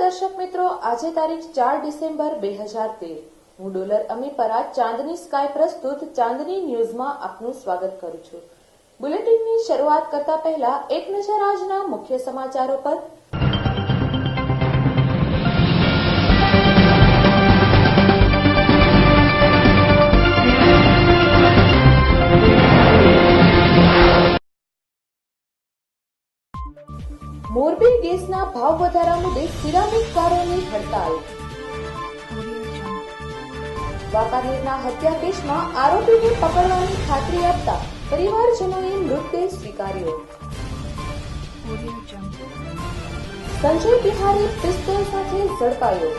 દર્શક મિત્રો, આજે તારીખ 4 ડિસેમ્બર 2013 હું ડોલર અમીપરા ચાંદની સ્કાય પ્રસ્તુત ચાંદની ન્યૂઝમાં આપનું સ્વાગત કરું છું। બુલેટિનની શરૂઆત કરતા પહેલા એક નજર આજના મુખ્ય સમાચારો પર। મોરબી ગેસના ભાવ વધારા મુદ્દે સિરામિક કારોની હડતાલ। વાંકાનેરના હત્યા કેસમાં આરોપીને પકડવાની ખાતરી આપતા પરિવારજનોએ મૃતદેહ સ્વીકાર્યો। સંજય બિહારી પિસ્તોલ સાથે ઝડપાયો।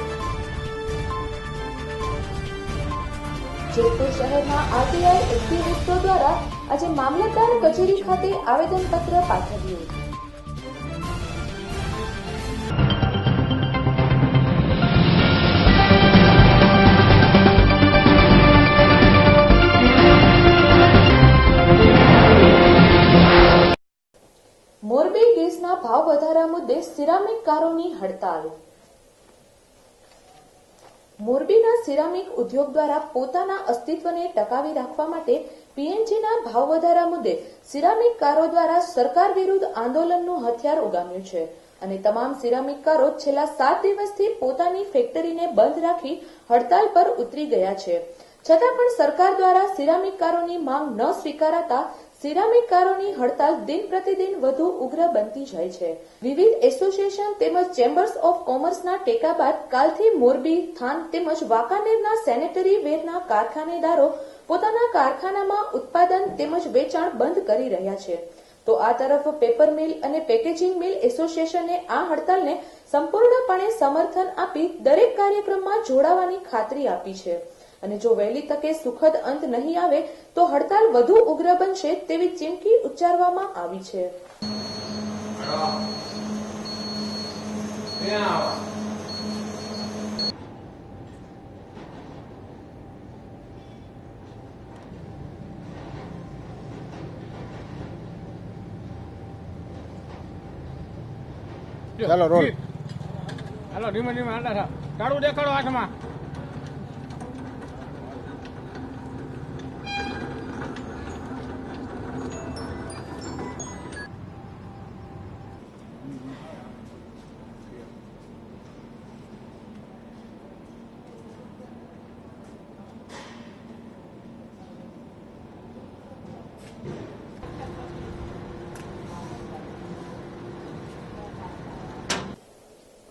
જેતપુર શહેરના આરટીઆઈ એક્ટિવિસ્ટો દ્વારા આજે મામલતદાર કચેરી ખાતે આવેદનપત્ર પાઠવ્યું। મોરબી ગેસના ભાવ વધારા મુદ્દે સિરામિક કારોની હડતાલ। મોરબીના સિરામિક ઉદ્યોગ દ્વારા પોતાના અસ્તિત્વને ટકાવી રાખવા માટે પીએનજીના ભાવ વધારા મુદ્દે સિરામિક કારો દ્વારા સરકાર વિરુદ્ધ આંદોલનનું હથિયાર ઉગામ્યું છે અને તમામ સિરામિક કારો છેલ્લા 7 દિવસથી પોતાની ફેક્ટરીને બંધ રાખી હડતાલ પર ઉતરી ગયા છે। છતાં પણ સરકાર દ્વારા સિરામિક કારોની માંગ ન સ્વીકારાતા સિરામિક કારોની હડતાલ દિન પ્રતિદિન વધુ ઉગ્ર બનતી જાય છે। વિવિધ એસોસિએશન તેમજ ચેમ્બર્સ ઓફ કોમર્સના ટેકા બાદ કાલથી મોરબી, થાન તેમજ વાંકાનેરના સેનેટરી વેરના કારખાનેદારો પોતાના કારખાનામાં ઉત્પાદન તેમજ વેચાણ બંધ કરી રહ્યા છે। તો આ તરફ પેપર મિલ અને પેકેજિંગ મિલ એસોસિએશને આ હડતાલને સંપૂર્ણપણે સમર્થન આપી દરેક કાર્યક્રમમાં જોડાવાની ખાતરી આપી છે અને જો વહેલી તકે સુખદ અંત નહીં આવે તો હડતાલ વધુ ઉગ્ર બનશે તેવી ચીમકી ઉચ્ચારવામાં આવી છે। ચાલો રોલ હાલો ધીમે ધીમે હાંડા થા તાળું દેખાડો હાથમાં।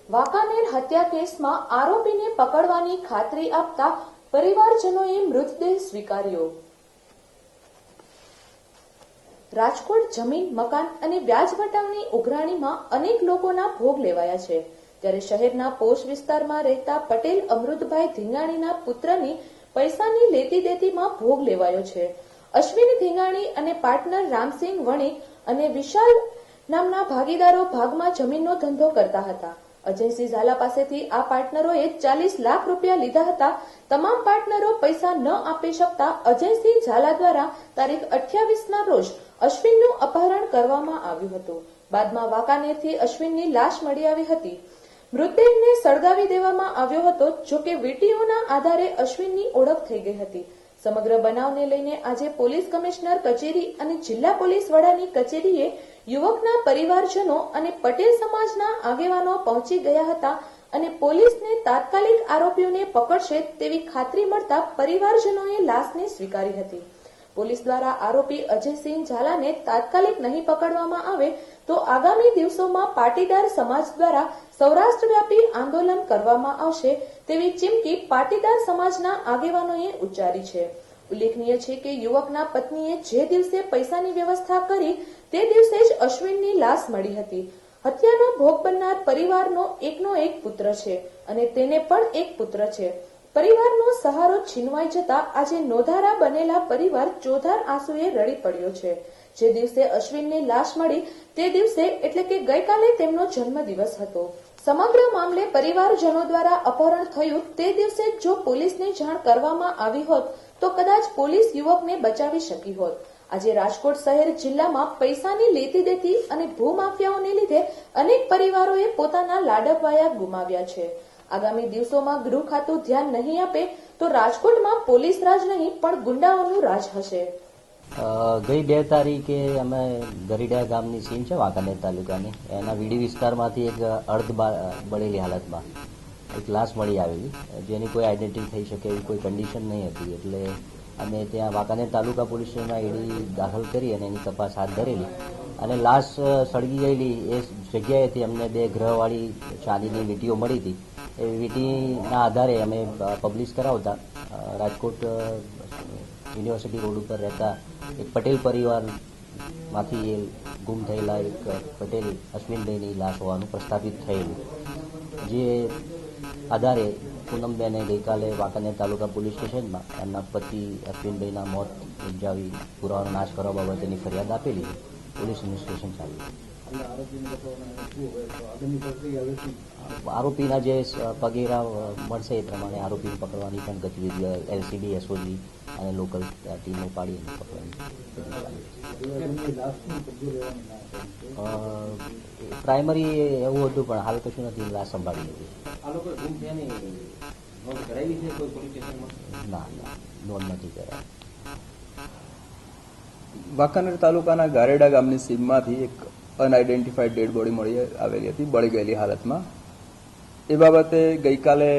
વાંકાનેર હત્યા કેસમાં આરોપીને પકડવાની ખાતરી આપતા પરિવારજનોએ મૃતદેહ સ્વીકાર્યો। રાજકોટ જમીન, મકાન અને વ્યાજ વટાવની ઉઘરાણીમાં અનેક લોકોના ભોગ લેવાયા છે, ત્યારે શહેરના પોશ વિસ્તારમાં રહેતા પટેલ અમૃતભાઈ ધીંગાણીના પુત્રની પૈસાની લેતી દેતીમાં ભોગ લેવાયો છે। અશ્વિન ધીંગાણી અને પાર્ટનર રામસિંહ વણિક અને વિશાલ નામના ભાગીદારો ભાગમાં જમીનનો ધંધો કરતા હતા। અજયસિંહ ઝાલા પાસેથી આ પાર્ટનરોએ 40 લાખ રૂપિયા લીધા હતા। તમામ પાર્ટનરો પૈસા ન આપી શકતા અજયસિંહ ઝાલા દ્વારા તારીખ 28ના રોજ અશ્વિનનું અપહરણ કરવામાં આવ્યું હતું। બાદમાં વાંકાનેરથી અશ્વિનની લાશ મળી આવી હતી। મૃતદેહને સળગાવી દેવામાં આવ્યો હતો, જોકે વીટીઓના આધારે અશ્વિનની ઓળખ થઈ ગઈ હતી। સમગ્ર બનાવને લઈને આજે પોલીસ કમિશનર કચેરી અને જિલ્લા પોલીસ વડાની કચેરીએ યુવકના પરિવારજનો અને પટેલ સમાજના આગેવાનો પહોંચી ગયા હતા અને પોલીસને તાત્કાલિક આરોપીઓને પકડશે તેવી ખાતરી મળતા પરિવારજનોએ લાશને સ્વીકારી હતી। પોલીસ દ્વારા આરોપી અજયસિંહ ઝાલાને તાત્કાલિક નહીં પકડવામાં આવે તો આગામી દિવસોમાં પાટીદાર સમાજ દ્વારા સૌરાષ્ટ્રવ્યાપી આંદોલન કરવામાં આવશે તેવી ચીમકી પાટીદાર સમાજના આગેવાનોએ ઉચ્ચારી છે। ઉલ્લેખનીય છે કે યુવકના પત્નીએ જે દિવસે પૈસાની વ્યવસ્થા કરી તે દિવસે જ અશ્વિનની લાશ મળી હતી। હત્યાનો ભોગ બનનાર પરિવારનો એકનો એક પુત્ર છે અને તેને પણ એક પુત્ર છે। પરિવારનો સહારો છીનવાઈ જતા આજે નોધારા બનેલા પરિવાર ચોધાર આંસુએ રડી પડ્યો છે। જે દિવસે અશ્વિનની લાશ મળી તે દિવસે એટલે કે ગઈકાલે તેમનો જન્મદિવસ હતો। સમગ્ર મામલે પરિવારજનો દ્વારા અપહરણ થયું તે દિવસે જો પોલીસને જાણ કરવામાં આવી હોત તો કદાચ પોલીસ યુવકને બચાવી શકી હોત। આજે રાજકોટ શહેર જિલ્લામાં પૈસાની લેતી દેતી અને ભૂમાફિયાઓને લીધે અનેક પરિવારોએ પોતાના લાડકવાયા ગુમાવ્યા છે. આગામી દિવસોમાં ગૃહ ખાતું ધ્યાન નહીં આપે તો રાજકોટમાં પોલીસ રાજ નહીં પણ ગુંડાઓનું રાજ હશે. ગઈ 2 તારીખે અમે ગરીડા ગામની સીમ છે વાંકાનેર તાલુકાની, એના વીડી વિસ્તારમાંથી એક અર્ધ બળેલી હાલતમાં એક લાશ મળી આવેલી, જેની કોઈ આઈડેન્ટિટી થઈ શકે એવી કોઈ કન્ડિશન નહીં હતી. એટલે અમે ત્યાં વાંકાનેર તાલુકા પોલીસ સ્ટેશનમાં ઈડી દાખલ કરી અને એની તપાસ હાથ ધરેલી અને લાશ સળગી ગયેલી એ જગ્યાએથી અમને 2 ગ્રહવાળી ચાંદીની વીંટીઓ મળી હતી. એ વીંટીના આધારે અમે પબ્લિશ કરાવતા રાજકોટ યુનિવર્સિટી રોડ ઉપર રહેતા એક પટેલ પરિવારમાંથી એ ગુમ થયેલા એક પટેલ અશ્વિનભાઈની લાશ હોવાનું પ્રસ્થાપિત થયેલું, જે આધારે પૂનમબેને ગઈકાલે વાંકાનેર તાલુકા પોલીસ સ્ટેશનમાં એમના પતિ અશ્વિનભાઈના મોત ઉપજાવી પુરાવાનો નાશ કરવા બાબતેની ફરિયાદ આપેલી. પોલીસ ઇન્વેસ્ટિગેશન ચાલુ. આરોપીના જે પગેરા મળશે એ પ્રમાણે આરોપીને પકડવાની પણ ગતિવિધિ એલસીબી, એસઓજી અને લોકલ ટીમો પાડી પકડવાની. પ્રાઇમરી એવું હતું પણ હાલ કશું નથી, લાશ સંભાળી હતી. ના નોંધ નથી કરાય. વાંકાનેર તાલુકાના ગારેડા ગામની સીમમાંથી એક અનઆઇડેન્ટિફાઈડ ડેડ બોડી મળી આવેલી હતી, બળી ગયેલી હાલતમાં. એ બાબતે ગઈકાલે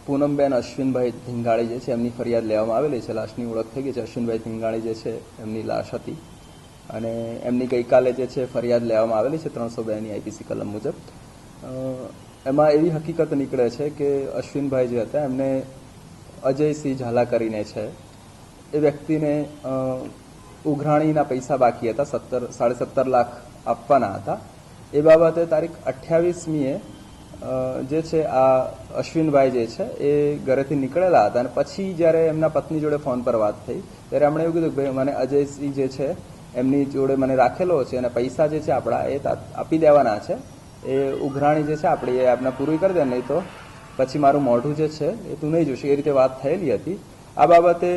પૂનમબેન અશ્વિનભાઈ ધીંગાળી જે છે એમની ફરિયાદ લેવામાં આવેલી છે. લાશની ઓળખ થઈ ગઈ છે. અશ્વિનભાઈ ધીંગાળી જે છે એમની લાશ હતી અને એમની ગઈકાલે જે છે ફરિયાદ લેવામાં આવેલી છે 302ની આઈપીસી કલમ મુજબ. એમાં એવી હકીકત નીકળે છે કે અશ્વિનભાઈ જે હતા એમને અજયસિંહ ઝાલા કરીને છે એ વ્યક્તિને ઉઘરાણીના પૈસા બાકી હતા, 17.5 લાખ આપવાના હતા. એ બાબતે તારીખ 28મીએ જે છે આ અશ્વિનભાઈ જે છે એ ઘરેથી નીકળેલા હતા અને પછી જ્યારે એમના પત્ની જોડે ફોન પર વાત થઈ ત્યારે એમણે એવું કીધું કે ભાઈ મને અજયસિંહ જે છે એમની જોડે મને રાખેલો છે અને પૈસા જે છે આપણા એ આપી દેવાના છે, એ ઉઘરાણી જે છે આપણી એ આપને પૂરી કરી દે, નહીં તો પછી મારું મોઢું જે છે એ તું નહીં જોશે, એ રીતે વાત થયેલી હતી. આ બાબતે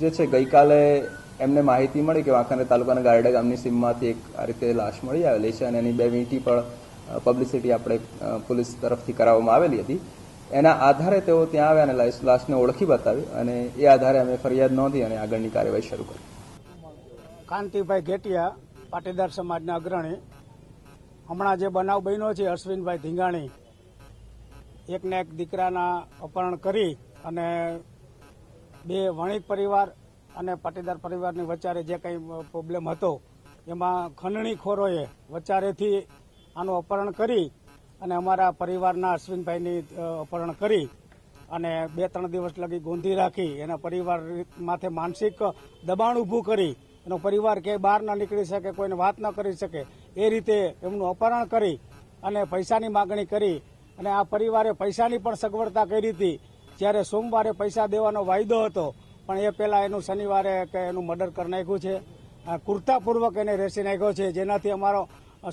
જે છે ગઈકાલે એમને માહિતી મળી કે વાંકાનેર તાલુકાના ગારડા ગામની સીમમાંથી એક આ રીતે લાશ મળી આવેલી છે અને એની 2 વીંટી પણ પબ્લિસિટી આપણે પોલીસ તરફથી કરાવવામાં આવેલી હતી. એના આધારે તેઓ ત્યાં આવ્યા અને લાશને ઓળખી બતાવી અને એ આધારે અમે ફરિયાદ નોંધી અને આગળની કાર્યવાહી શરૂ કરી. કાંતિભાઈ ઘેટિયા, પાટીદાર સમાજના અગ્રણી. હમણાં જે બનાવ બન્યો છે, અશ્વિનભાઈ ધીંગાણી એકને એક દીકરાના અપહરણ કરી અને 2 વણિક પરિવાર અને પાટીદાર પરિવારની વચ્ચે જે કંઈ પ્રોબ્લેમ હતો એમાં ખંડણીખોરોએ વચારેથી આનું અપહરણ કરી અને અમારા પરિવારના અશ્વિનભાઈની અપહરણ કરી અને 2-3 દિવસ લગી ગોંધી રાખી એના પરિવાર માથે માનસિક દબાણ ઊભું કરી એનો પરિવાર ક્યાંય બહાર ન નીકળી શકે, કોઈને વાત ન કરી શકે એ રીતે એમનું અપહરણ કરી અને પૈસાની માગણી કરી અને આ પરિવારે પૈસાની પણ સગવડતા કરી હતી. જ્યારે સોમવારે પૈસા દેવાનો વાયદો હતો પણ એ પહેલાં એનું શનિવારે કે એનું મર્ડર કરી નાખ્યું છે, કુર્તાપૂર્વક એને રેસી નાખ્યો છે, જેનાથી અમારો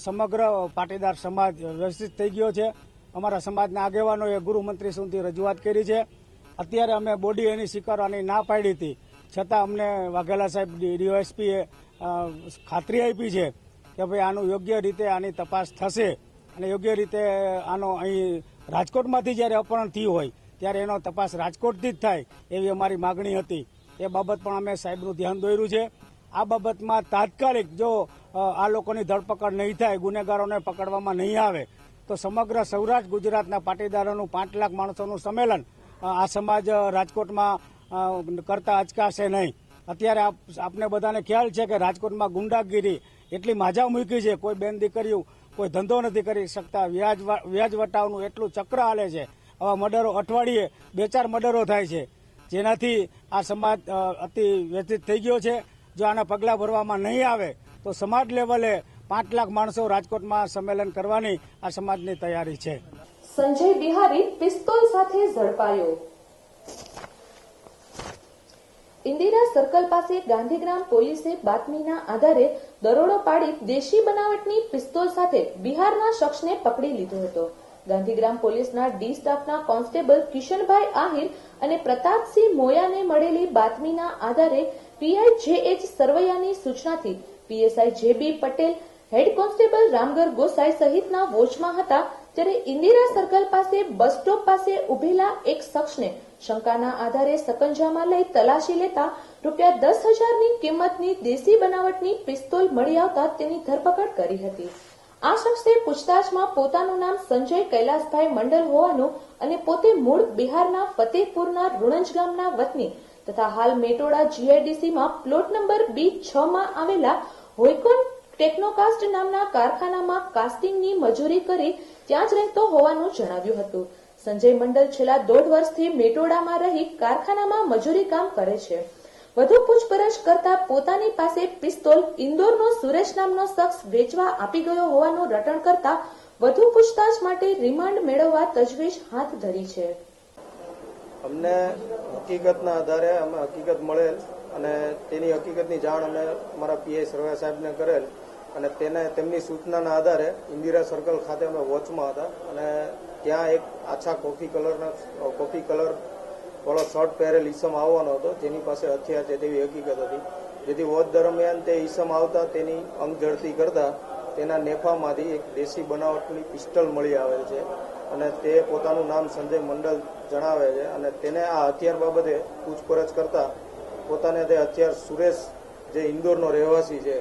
સમગ્ર પાટીદાર સમાજ વ્યવસ્થિત થઈ ગયો છે. અમારા સમાજના આગેવાનોએ ગૃહમંત્રી સુધી રજૂઆત કરી છે. અત્યારે અમે બોડી એની સ્વીકારવાની ના પાડી હતી છતાં અમને વાઘેલા સાહેબ ડીવાયએસપીએ ખાતરી આપી છે કે ભાઈ આનું યોગ્ય રીતે આની તપાસ થશે અને યોગ્ય રીતે આનો અહીં રાજકોટમાંથી જ્યારે અપહરણ થયું હોય ત્યારે એનો તપાસ રાજકોટથી જ થાય એવી અમારી માગણી હતી. એ બાબત પણ અમે સાહેબનું ધ્યાન દોર્યું છે. આ બાબતમાં તાત્કાલિક જો આ લોકોની ધરપકડ નહીં થાય, ગુનેગારોને પકડવામાં નહીં આવે તો સમગ્ર સૌરાષ્ટ્ર ગુજરાતના પાટીદારોનું 5 લાખ માણસોનું સંમેલન આ સમાજ રાજકોટમાં કરતા અચકાશે નહીં. અત્યારે આપને બધાને ખ્યાલ છે કે રાજકોટમાં ગુંડાગીરી એટલી માજા મૂકી છે, કોઈ બેન દીકરીઓ કોઈ ધંધો નથી કરી શકતા, વ્યાજ વટાવનું એટલું ચક્ર હાલે છે. આવા મર્ડરો અઠવાડિયે 2-4 મર્ડરો થાય છે, જેનાથી આ સમાજ અતિ વ્યથિત થઈ ગયો છે. જો આના પગલાં ભરવામાં નહીં આવે તો સમાજ લેવલે 5 લાખ માણસો રાજકોટમાં સંમેલન કરવાની આ સમાજની તૈયારી છે. સંજય બિહારી પિસ્તોલ સાથે ઝડપાયો. ઇન્દિરા સર્કલ પાસે ગાંધીગ્રામ પોલીસે બાતમીના આધારે દરોડો પાડી દેશી બનાવટની પિસ્તોલ સાથે બિહારના શખ્સને પકડી લીધો હતો. ગાંધીગ્રામ પોલીસના ડી સ્ટાફના કોન્સ્ટેબલ કિશનભાઈ આહિર અને પ્રતાપસિંહ મોયાને મળેલી બાતમીના આધારે પીઆઈ જે.એચ. સરવૈયાની સૂચનાથી PSI J B. Patel, head constable Ramgar Gosai સહિતના વોચમાં હતા ત્યારે ઇન્દિરા સર્કલ પાસે બસ સ્ટોપ પાસે ઉભેલા એક શખ્સને શંકાના આધારે સકંજામાં લઈ તલાશી લેતા રૂપિયા 10,000ની કિંમતની દેશી બનાવટની પિસ્તોલ મળી આવતા તેની ધરપકડ કરી હતી. આ શખ્સે પૂછતાછમાં પોતાનું નામ સંજય કૈલાસભાઈ મંડલ હોવાનું અને પોતે મૂળ બિહારના ફતેહપુરના રુણંજ ગામના વતની તથા હાલ મેટોડા જીઆઈડીસીમાં પ્લોટ નંબર B6માં આવેલા હોયકોન ટેકનોકાસ્ટ નામના કારખાનામાં કાસ્ટિંગની મજૂરી કરી ત્યાં જ રહેતો હોવાનું જણાવ્યું હતું. સંજય મંડલ છેલ્લા 1.5 વર્ષથી મેટોડામાં રહી કારખાનામાં મજૂરી કામ કરે છે. વધુ પૂછપરછ કરતા પોતાની પાસે પિસ્તોલ ઇન્દોરનો સુરેશ નામનો શખ્સ વેચવા આપી ગયો હોવાનું રટણ કરતા વધુ પૂછતાછ માટે રિમાન્ડ મેળવવા તજવીજ હાથ ધરી છે. અમને હકીકતના આધારે અમે હકીકત મળેલ અને તેની હકીકતની જાણ અમે અમારા પીઆઈ સરવૈયા સાહેબને કરેલ અને તેમની સૂચનાના આધારે ઇન્દિરા સર્કલ ખાતે અમે વોચમાં હતા અને ત્યાં એક આછા કોફી કલર વાળો શર્ટ પહેરેલ ઈસમ આવવાનો હતો જેની પાસે હથિયાર છે તેવી હકીકત હતી. જેથી વોચ દરમિયાન તે ઈસમ આવતા તેની અંગ ઝડતી કરતા તેના નેફામાંથી એક દેશી બનાવટની પિસ્ટલ મળી આવેલ છે અને તે પોતાનું નામ સંજય મંડલ જણાવે છે અને તેને આ હથિયાર બાબતે પૂછપરછ કરતા પોતાને તે હથિયાર સુરેશ જે ઇન્દોરનો રહેવાસી છે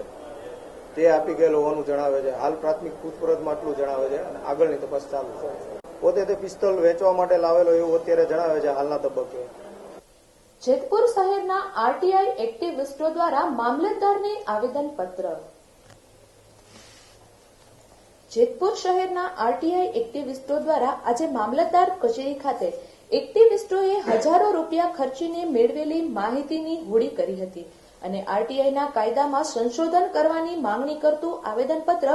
તે આપી ગયેલો હોવાનું જણાવે છે. હાલ પ્રાથમિક પૂછપરછમાં આટલું જણાવે છે અને આગળની તપાસ ચાલુ છે. પોતે તે પિસ્તોલ વેચવા માટે લાવેલો એવું અત્યારે જણાવે છે હાલના તબક્કે. જેતપુર શહેરના આરટીઆઈ એક્ટિવિસ્ટો દ્વારા મામલતદારને આવેદનપત્ર. જેતપુર શહેરના આરટીઆઈ એક્ટિવિસ્ટો દ્વારા આજે મામલતદાર કચેરી ખાતે એક્ટિવિસ્ટોએ હજારો રૂપિયા ખર્ચીને મેળવેલી માહિતીની હોળી કરી હતી અને આરટીઆઈના કાયદામાં સંશોધન કરવાની માંગણી કરતું આવેદનપત્ર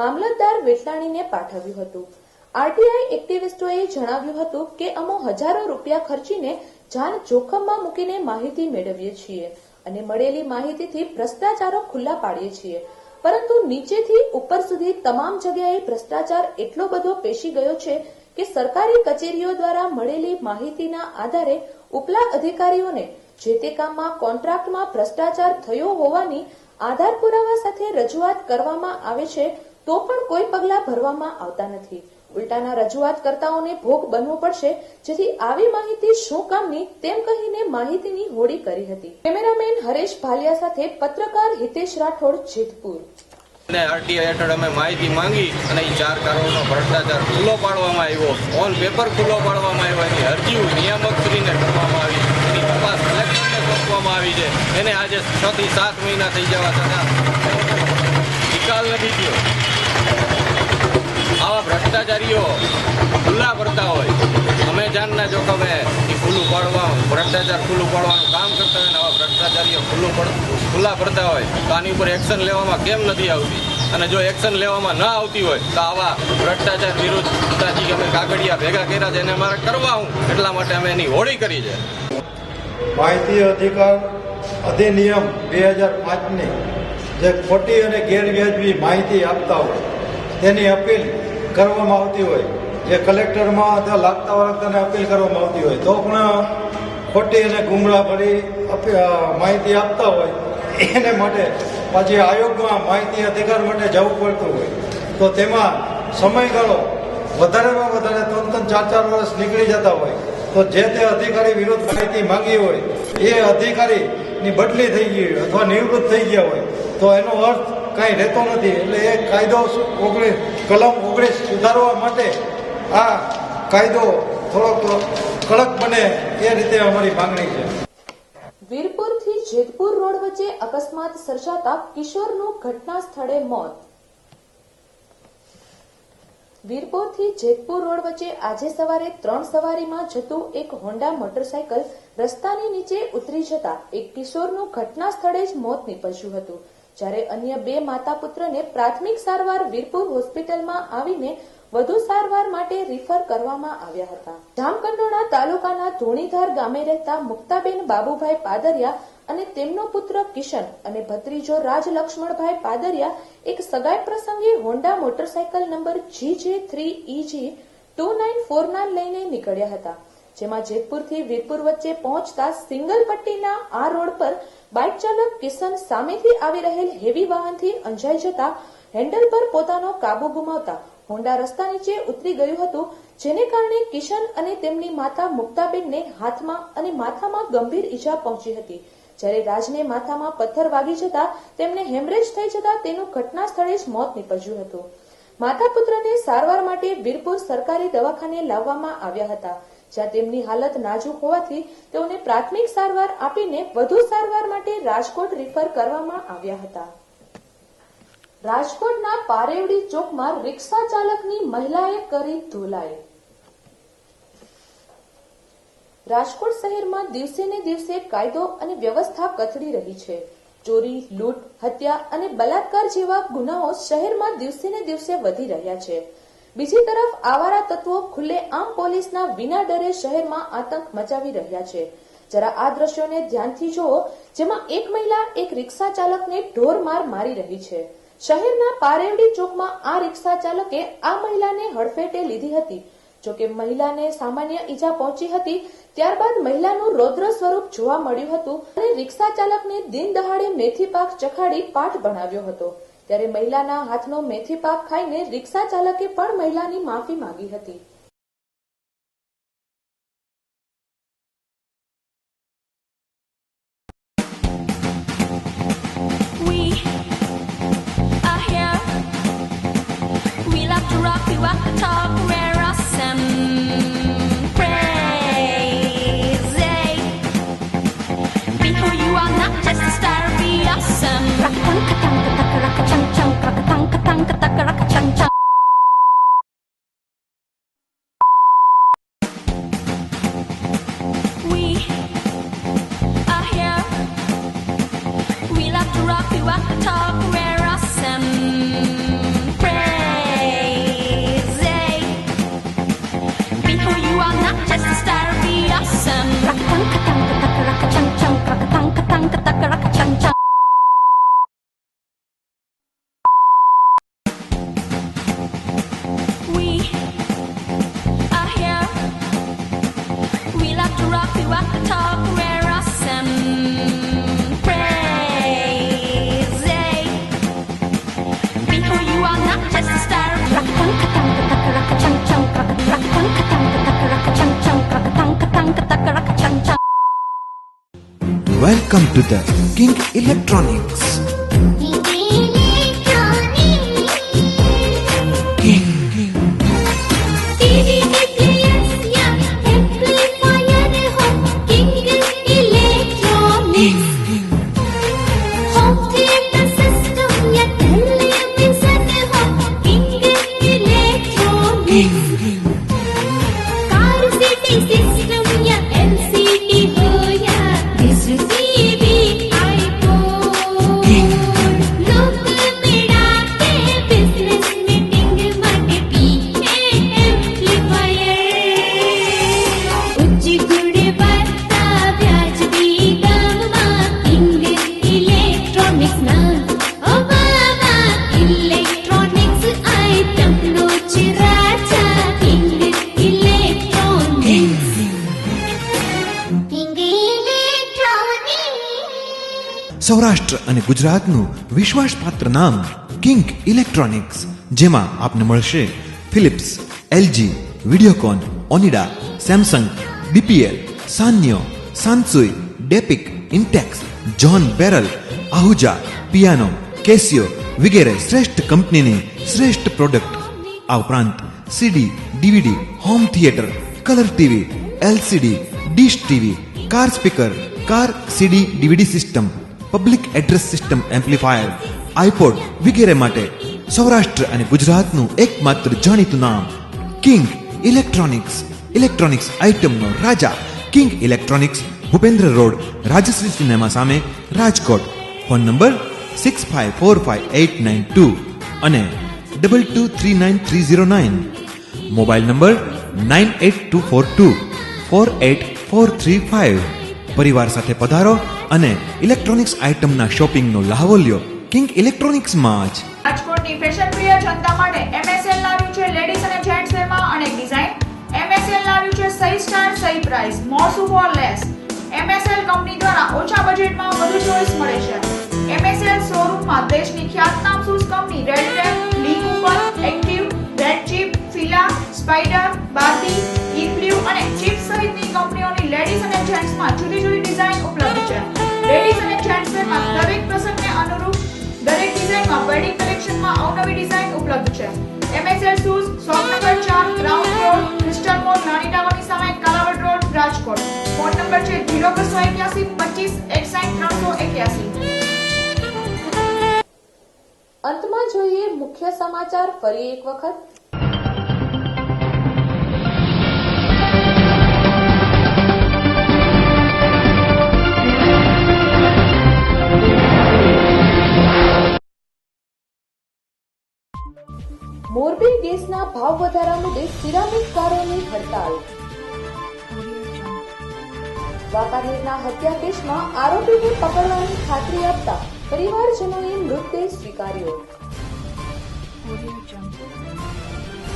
મામલતદાર વેટલાણીને પાઠવ્યું હતું. આરટીઆઈ એક્ટિવિસ્ટોએ જણાવ્યું હતું કે અમે હજારો રૂપિયા ખર્ચીને જાન જોખમમાં મૂકીને માહિતી મેળવીએ છીએ અને મળેલી માહિતીથી ભ્રષ્ટાચારો ખુલ્લા પાડીએ છીએ, પરંતુ નીચેથી ઉપર સુધી તમામ જગ્યાએ ભ્રષ્ટાચાર એટલો બધો પેશી ગયો છે કે સરકારી કચેરીઓ દ્વારા મળેલી માહિતીના આધારે ઉપલા અધિકારીઓને જે તે કામમાં કોન્ટ્રાક્ટમાં ભ્રષ્ટાચાર થયો હોવાની આધાર પુરાવા સાથે રજૂઆત કરવામાં આવે છે તો પણ કોઈ પગલાં ભરવામાં આવતા નથી. ઉલટાના રજૂઆતકર્તાઓને ભોગ બનવું પડશે, જેથી આવી માહિતી શું કામની તેમ કહીને માહિતીની હોળી કરી હતી. કેમેરામેન હરેશ ભાલિયા સાથે પત્રકાર હિતેશ રાઠોડ, જેતપુર. આરટીઆઈ હેઠળ અમે માહિતી માંગી અને એ 4 કારોનો ભ્રષ્ટાચાર ખુલ્લો પાડવામાં આવ્યો, ઓન પેપર ખુલ્લો પાડવામાં આવ્યો, એની અરજીઓ નિયામકશ્રીને કરવામાં આવી, એની તપાસ કલેક્ટરને સોંપવામાં આવી છે. એને આજે 6 થી 7 મહિના થઈ જવા છતાં નિકાલ નથી થયો. આવા ભ્રષ્ટાચારીઓ ખુલ્લા પડતા હોય, અમે જાનના જોખમે એ ખુલ્લું પાડવા ભ્રષ્ટાચાર ખુલ્લું પાડવાનું કામ કરતા હોય ને આવા ભ્રષ્ટાચારીઓ ખુલ્લા પડતા હોય તો આની ઉપર એક્શન લેવામાં કેમ નથી આવતી? અને જો એક્શન લેવામાં ન આવતી હોય તો આવા ભ્રષ્ટાચાર વિરુદ્ધ પિતાજી અમે કાગળિયા ભેગા કર્યા છે અને અમારે કરવા હું એટલા માટે અમે એની હોળી કરી છે. માહિતી અધિકાર અધિનિયમ 2005ની જે ખોટી અને ગેરવ્યાજબી માહિતી આપતા હોય તેની અપીલ કરવામાં આવતી હોય, જે કલેક્ટરમાં અથવા લાગતા વળગતાને અપીલ કરવામાં આવતી હોય તો પણ ખોટી અને ગુમરાહભરી માહિતી આપતા હોય એને માટે પાછી આયોગમાં માહિતી અધિકાર માટે જવું પડતું હોય તો તેમાં સમયગાળો વધારેમાં વધારે 3-4 વર્ષ નીકળી જતા હોય તો જે તે અધિકારી વિરુદ્ધ માહિતી માંગી હોય એ અધિકારીની બદલી થઈ ગઈ હોય અથવા નિવૃત્ત થઈ ગયા હોય તો એનો અર્થ કાંઈ રહેતો નથી. એટલે એ કાયદો કલમ 19 સુધારવા માટે આ કાયદો થોડોક કડક બને એ રીતે અમારી માંગણી છે. વીરપુરથી જેતપુર રોડ વચ્ચે અકસ્માત સર્જાતા કિશોરનું ઘટના સ્થળે મોત. વીરપુરથી જેતપુર રોડ વચ્ચે આજે સવારે 3 સવારીમાં જતું એક હોન્ડા મોટરસાયકલ રસ્તાની નીચે ઉતરી જતા એક કિશોરનું ઘટના સ્થળે જ મોત નીપજ્યું હતું, જ્યારે અન્ય 2 માતા પુત્રને પ્રાથમિક સારવાર વીરપુર હોસ્પિટલમાં આવીને વધુ સારવાર માટે રિફર કરવામાં આવ્યા હતા. જામકંડોરણા તાલુકાના ધોણીધાર ગામે રહેતા મુક્તાબેન બાબુભાઈ પાદરિયા અને તેમનો પુત્ર કિશન અને ભત્રીજો રાજ લક્ષ્મણભાઈ પાદરિયા એક સગાઈ પ્રસંગે હોન્ડા મોટરસાયકલ નંબર GJ3EG 2949 લઈને નીકળ્યા હતા. જેમાં જેતપુરથી વીરપુર વચ્ચે પહોંચતા સિંગલ પટ્ટીના આ રોડ પર બાઇક ચાલક કિશન સામેથી આવી રહેલ હેવી વાહનથી અંજાઈ જતા હેન્ડલ પર પોતાનો કાબુ ગુમાવતા હોન્ડા રસ્તા નીચે ઉતરી ગયું હતું, જેને કારણે કિશન અને તેમની માતા મુક્તાબેનને હાથમાં અને માથામાં ગંભીર ઈજા પહોંચી હતી, જ્યારે રાજને માથામાં પથ્થર વાગી જતા તેમને હેમરેજ થઈ જતા તેનું ઘટના સ્થળે જ મોત નીપજ્યું હતું. માતા પુત્રને સારવાર માટે વીરપુર સરકારી દવાખાને લાવવામાં આવ્યા હતા, જ્યાં તેમની હાલત નાજુક હોવાથી તેઓને પ્રાથમિક સારવાર આપીને વધુ સારવાર માટે રાજકોટ રિફર કરવામાં આવ્યા હતા. રાજકોટના પારેવડી ચોકમાં રિક્ષા ચાલકની મહિલાએ કરી ધોલાઈ. રાજકોટ શહેરમાં દિવસે ને દિવસે કાયદો અને વ્યવસ્થા કથળી રહી છે. ચોરી, લૂંટ, હત્યા અને બલાત્કાર જેવા ગુનાઓ શહેરમાં દિવસે ને દિવસે વધી રહ્યા છે. બીજી તરફ આવારા તત્વો ખુલ્લેઆમ પોલીસના વિના ડરે શહેરમાં આતંક મચાવી રહ્યા છે. જરા આ દ્રશ્યોને ધ્યાનથી જુઓ, જેમાં એક મહિલા એક રિક્ષા ચાલકને ઢોરમાર મારી રહી છે. શહેરના પારેવડી ચોકમાં આ રિક્ષા ચાલકે આ મહિલાને હડફેટે લીધી હતી. જોકે મહિલાને સામાન્ય ઈજા પહોંચી હતી. ત્યારબાદ મહિલાનું રૌદ્ર સ્વરૂપ જોવા મળ્યું હતું અને રિક્ષા ચાલકને દિન દહાડે મેથી પાક ચખાડી પાઠ ભણાવ્યો હતો. ત્યારે મહિલાના હાથનો મેથી પાક ખાઈને રિક્ષા ચાલકે પણ મહિલાની માફી માંગી હતી. Rock you at the top, wear us and crazy. Be who you are, not just a star, be awesome. We are here. We love to rock you at the top, wear us and We are here. We love to rock you at the top, wear us and crazy. Be who you are, not just a star. Welcome to the King Electronics. King. Saurashtra અને ગુજરાતનું વિશ્વાસપાત્ર નામ King electronics, જેમાં આપને મળશે Philips, LG, Videocon, Onida, Samsung, BPL, Sanyo, Sansui, ડેપિક, Intex, John બેરલ, Ahuja, piano, Casio વગેરે શ્રેષ્ઠ કંપનીની શ્રેષ્ઠ પ્રોડક્ટ. આ ઉપરાંત CD, DVD, home theatre, colour TV, LCD, dish TV, car speaker, car CD DVD system, public address system amplifier, iPod વગેરે માટે સૌરાષ્ટ્ર અને ગુજરાતનું એકમાત્ર જાણીતું નામ કિંગ ઇલેક્ટ્રોનિક્સ. ઇલેક્ટ્રોનિક્સ આઇટમનો રાજા King Electronics, Bhupendra road, Rajshree cinema સામે, રાજકોટ. ફોન નંબર 65458992 અને 223939. Mobile number 9824248435. પરિવાર સાથે પધારો અને ઇલેક્ટ્રોનિક્સ આઇટમના શોપિંગનો લહાવો લ્યો કિંગ ઇલેક્ટ્રોનિક્સમાં જ. રાજકોટની ફેશન પ્રિય જનતા માટે MSL લાવ્યું છે લેડીઝ અને જેન્ટ્સ વેરમાં અનેક ડિઝાઇન. MSL લાવ્યું છે સહી સ્ટાઇલ સહી પ્રાઇસ, મોર સુપર લેસ. MSL કંપની દ્વારા ઓછા બજેટમાં વધુ ચોઇસ મળે છે. MSL શોરૂમમાં દેશની ખ્યાતનામ shoes company Red Tape, Lee Cooper, Active, Red Chief, Fila, Spider, Barbie, igloo અને ચીપ સહિતની કંપનીઓની લેડીઝ અને જેન્ટ્સમાં જુદી જુદી ડિઝાઇન ઉપલબ્ધ છે. લેડીઝ અને જેન્ટ્સ વેરમાં દરેક પ્રસંગને અનુરૂપ દરેક ડિઝાઇનમાં વેડિંગ કલેક્શનમાં અવનવી ડિઝાઇન ઉપલબ્ધ છે. MSL shoes shop number 4 ground floor crystal mall નાની ટાવરની સામે Kalavad road Rajkot. Phone number છે 0281 25 61 381. અંતમાં જોઈએ મુખ્ય સમાચાર ફરી એક વખત. મોરબી ગેસના ભાવ વધારા મુદ્દે સિરામિકકારોની હડતાળ. વાંકાનેરના હત્યા કેસમાં આરોપીને પકડવાની ખાતરી આપતા પરિવારજનોએ મૃતદેહ સ્વીકાર્યો.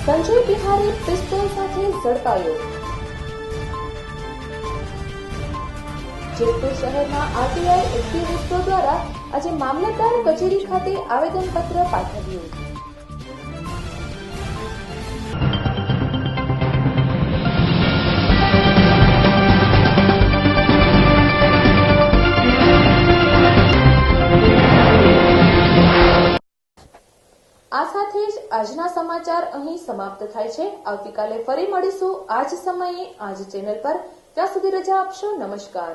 સંજય બિહારી પિસ્તોલ સાથે ઝડપાયો. જેતપુર શહેરના આરટીઆઈ એક્ટિવિસ્ટો દ્વારા આજે મામલતદાર કચેરી ખાતે આવેદનપત્ર પાઠવ્યું. આ સાથે જ આજના સમાચાર અહીં સમાપ્ત થાય છે. આવતીકાલે ફરી મળીશું આ જ સમયે આ જ ચેનલ પર. ત્યાં સુધી રજા આપશો. નમસ્કાર.